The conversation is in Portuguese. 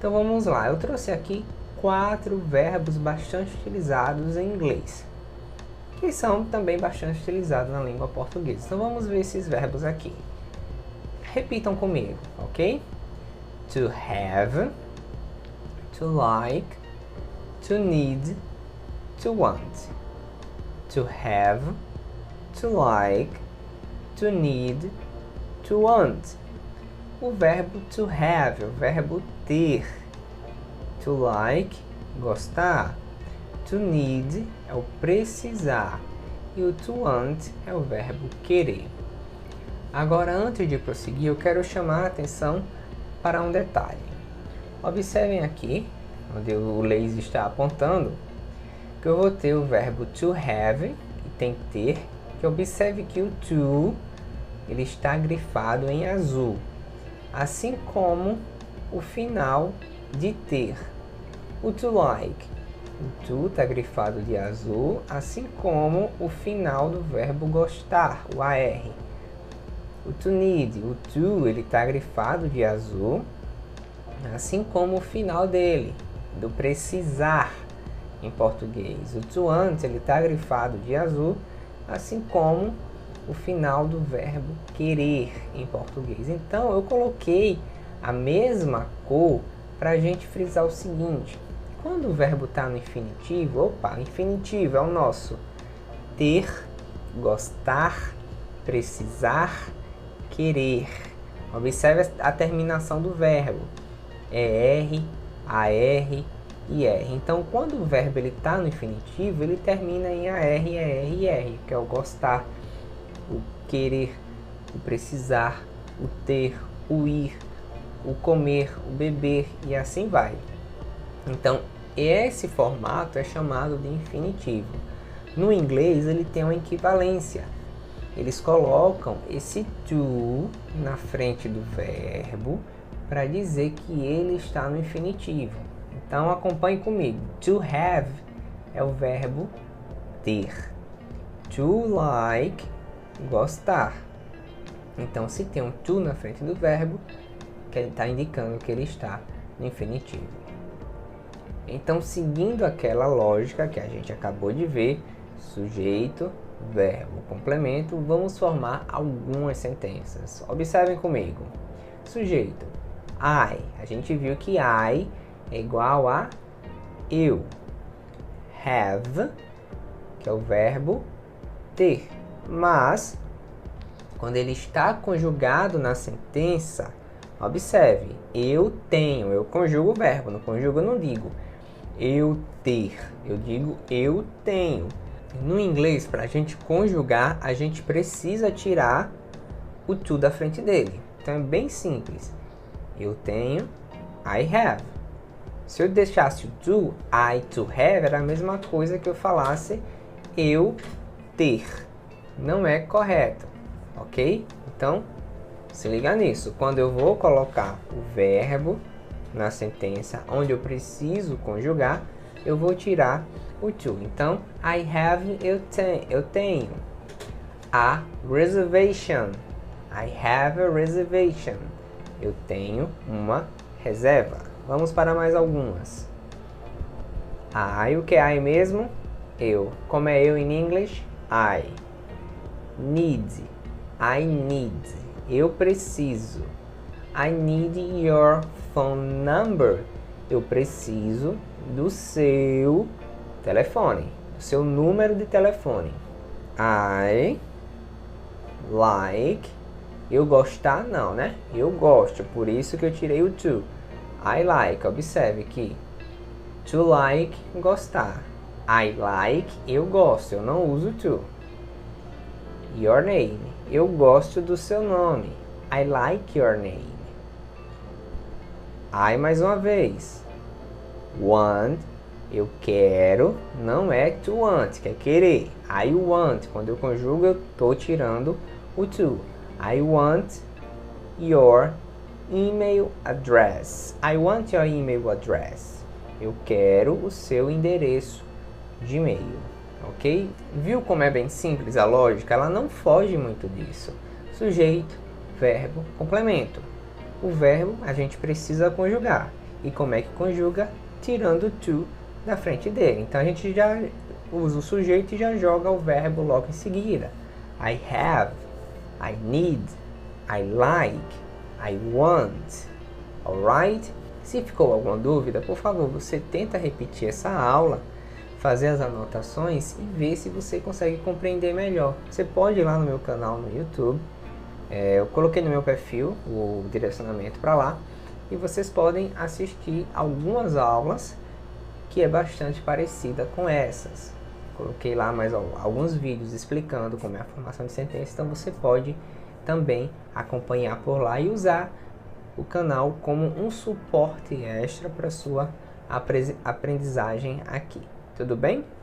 Então vamos lá, eu trouxe aqui 4 verbos bastante utilizados em inglês, que são também bastante utilizados na língua portuguesa. Então vamos ver esses verbos aqui. Repitam comigo, ok? To have, to like, to need, to want. To have, to like, to need, to want. O verbo to have, o verbo ter. To like, gostar. To need é o precisar. E o to want é o verbo querer. Agora, antes de prosseguir, eu quero chamar a atenção para um detalhe. Observem aqui, onde o laser está apontando, que eu vou ter o verbo to have, que tem ter, que observe que o to ele está grifado em azul, assim como o final de ter. O to like, o to está grifado de azul, assim como o final do verbo gostar, o AR. O to need, o to ele está grifado de azul, assim como o final dele, do precisar em português. O to want ele está grifado de azul, assim como o final do verbo querer em português. Então eu coloquei a mesma cor para a gente frisar o seguinte: quando o verbo está no infinitivo, infinitivo é o nosso ter, gostar, precisar, querer. Observe a terminação do verbo, ER, AR e R. Então, quando o verbo está no infinitivo, ele termina em AR, ER e R, que é o gostar, o querer, o precisar, o ter, o ir, o comer, o beber e assim vai. Então, esse formato é chamado de infinitivo. No inglês, ele tem uma equivalência. Eles colocam esse to na frente do verbo para dizer que ele está no infinitivo. Então, acompanhe comigo. To have é o verbo ter. To like, gostar. Então, se tem um to na frente do verbo, que ele está indicando que ele está no infinitivo. Então, seguindo aquela lógica que a gente acabou de ver, sujeito, verbo, complemento, vamos formar algumas sentenças. Observem comigo. Sujeito, I. A gente viu que I é igual a eu. Have, que é o verbo ter. Mas, quando ele está conjugado na sentença, observe, eu tenho, eu conjugo o verbo, não conjugo, eu não digo eu ter, eu digo eu tenho. No inglês, para a gente conjugar, a gente precisa tirar o to da frente dele. Então é bem simples. Eu tenho, I have. Se eu deixasse o to, I to have, era a mesma coisa que eu falasse eu ter. Não é correto, ok? Então, se liga nisso. Quando eu vou colocar o verbo na sentença onde eu preciso conjugar, eu vou tirar o to. Então, I have, eu tenho. A reservation. I have a reservation. Eu tenho uma reserva. Vamos para mais algumas. I, o que é I mesmo? Eu. Como é eu em inglês? I. Need. I need. Eu preciso. I need your phone number. Eu preciso do seu telefone, do seu número de telefone. I like. Eu gostar não, né? Eu gosto, por isso que eu tirei o to. I like, observe que to like, gostar. I like, eu gosto, eu não uso to. Your name, eu gosto do seu nome. I like your name. I mais uma vez. Want, eu quero, não é to want, que é querer. I want, quando eu conjugo, eu estou tirando o to. I want your email address. I want your email address. Eu quero o seu endereço de e-mail, ok? Viu como é bem simples a lógica? Ela não foge muito disso. Sujeito, verbo, complemento. O verbo a gente precisa conjugar. E como é que conjuga? Tirando to da frente dele. Então a gente já usa o sujeito e já joga o verbo logo em seguida. I have, I need, I like, I want. Alright? Se ficou alguma dúvida, por favor, você tenta repetir essa aula, fazer as anotações e ver se você consegue compreender melhor. Você pode ir lá no meu canal no YouTube, eu coloquei no meu perfil o direcionamento para lá, e vocês podem assistir algumas aulas que é bastante parecida com essas. Coloquei lá mais alguns vídeos explicando como é a formação de sentença, então você pode também acompanhar por lá e usar o canal como um suporte extra para sua aprendizagem aqui. Tudo bem?